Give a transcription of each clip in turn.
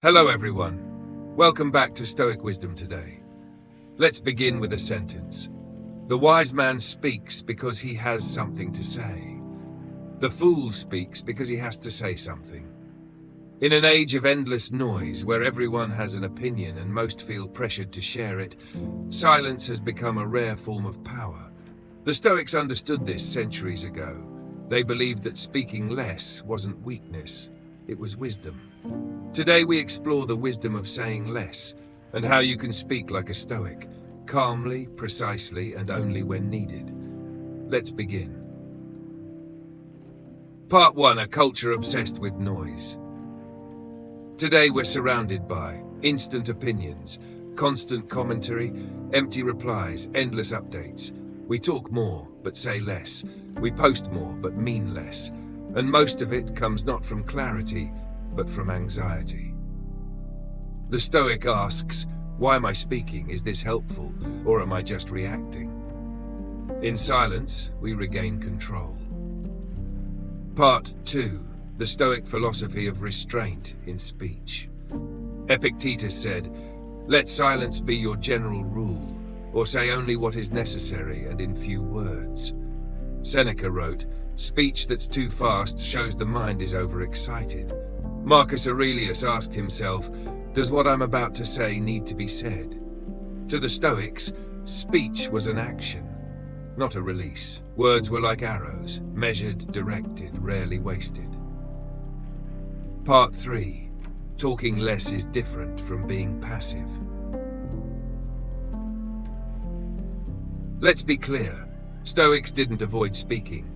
Hello everyone. Welcome back to Stoic Wisdom Today. Let's begin with a sentence. The wise man speaks because he has something to say. The fool speaks because he has to say something. In an age of endless noise where everyone has an opinion and most feel pressured to share it, silence has become a rare form of power. The Stoics understood this centuries ago. They believed that speaking less wasn't weakness, it was wisdom. Today we explore the wisdom of saying less and how you can speak like a Stoic, calmly, precisely, and only when needed. Let's begin. Part 1. A culture obsessed with noise. Today we're surrounded by instant opinions, constant commentary, empty replies, endless updates. We talk more, but say less. We post more, but mean less. And most of it comes not from clarity, but from anxiety. The Stoic asks, why am I speaking? Is this helpful, or am I just reacting? In silence, we regain control. Part 2. The Stoic philosophy of restraint in speech. Epictetus said, let silence be your general rule, or say only what is necessary and in few words. Seneca wrote, speech that's too fast shows the mind is overexcited. Marcus Aurelius asked himself, does what I'm about to say need to be said? To the Stoics, speech was an action, not a release. Words were like arrows, measured, directed, rarely wasted. Part 3. Talking less is different from being passive. Let's be clear. Stoics didn't avoid speaking.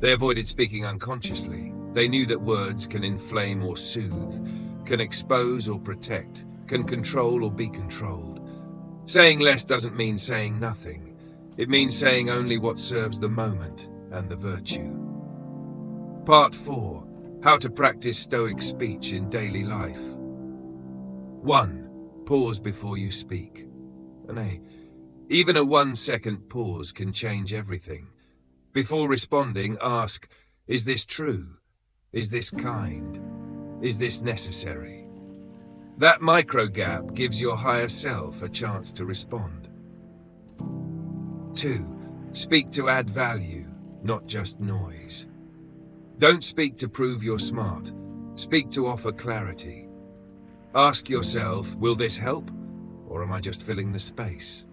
They avoided speaking unconsciously. They knew that words can inflame or soothe, can expose or protect, can control or be controlled. Saying less doesn't mean saying nothing. It means saying only what serves the moment and the virtue. Part 4. How to practice Stoic speech in daily life. 1. Pause before you speak. Even a 1-second pause can change everything. Before responding, ask, is this true? Is this kind? Is this necessary? That micro gap gives your higher self a chance to respond. 2. Speak to add value, not just noise. Don't speak to prove you're smart. Speak to offer clarity. Ask yourself, will this help? Or am I just filling the space?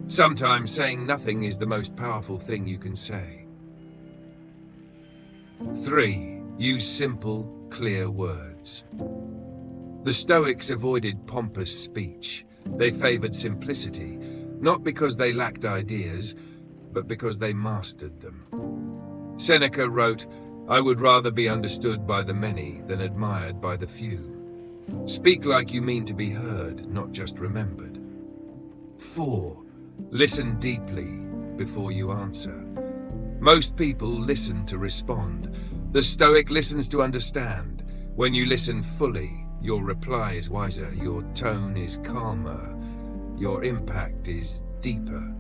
Sometimes saying nothing is the most powerful thing you can say. 3. Use simple, clear words. The Stoics avoided pompous speech. They favored simplicity, not because they lacked ideas, but because they mastered them. Seneca wrote, I would rather be understood by the many than admired by the few. Speak like you mean to be heard, not just remembered. 4. Listen deeply before you answer. Most people listen to respond. The Stoic listens to understand. When you listen fully, your reply is wiser, your tone is calmer, your impact is deeper.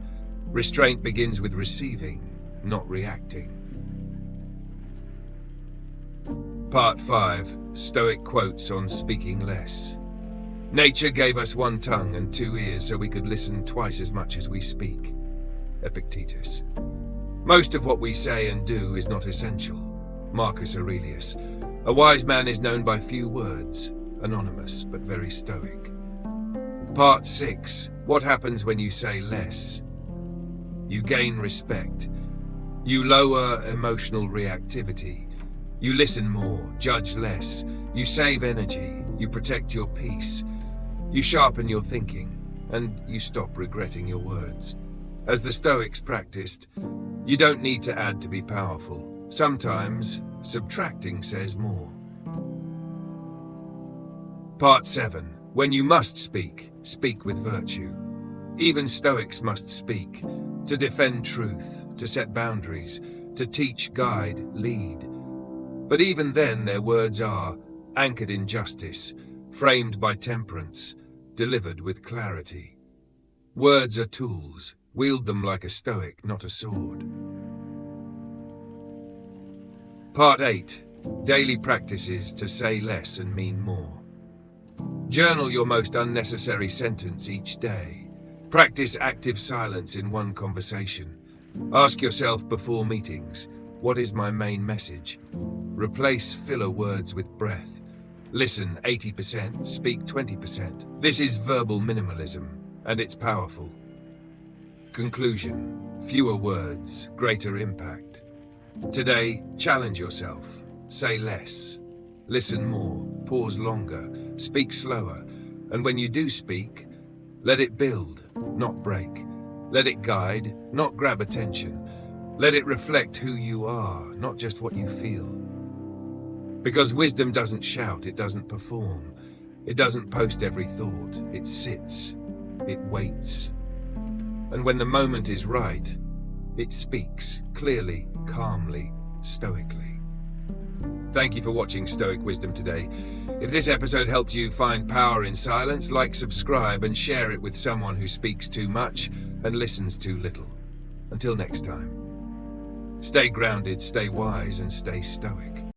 Restraint begins with receiving, not reacting. Part 5. Stoic quotes on speaking less. Nature gave us one tongue and 2 ears so we could listen twice as much as we speak. Epictetus. Most of what we say and do is not essential. Marcus Aurelius. A wise man is known by few words, anonymous but very Stoic. Part 6. What happens when you say less? You gain respect. You lower emotional reactivity. You listen more, judge less. You save energy. You protect your peace. You sharpen your thinking, and you stop regretting your words. As the Stoics practiced, you don't need to add to be powerful. Sometimes, subtracting says more. Part 7. When you must speak, speak with virtue. Even Stoics must speak, to defend truth, to set boundaries, to teach, guide, lead. But even then their words are anchored in justice, framed by temperance, delivered with clarity. Words are tools. Wield them like a Stoic, not a sword. Part 8. Daily practices to say less and mean more. Journal your most unnecessary sentence each day. Practice active silence in one conversation. Ask yourself before meetings, what is my main message? Replace filler words with breath. Listen 80%, speak 20%. This is verbal minimalism, and it's powerful. Conclusion: fewer words, greater impact. Today, challenge yourself. Say less. Listen more. Pause longer. Speak slower. And when you do speak, let it build, not break. Let it guide, not grab attention. Let it reflect who you are, not just what you feel. Because wisdom doesn't shout, it doesn't perform. It doesn't post every thought. It sits. It waits. And when the moment is right, it speaks clearly, calmly, stoically. Thank you for watching Stoic Wisdom Today. If this episode helped you find power in silence, like, subscribe, and share it with someone who speaks too much and listens too little. Until next time, stay grounded, stay wise, and stay stoic.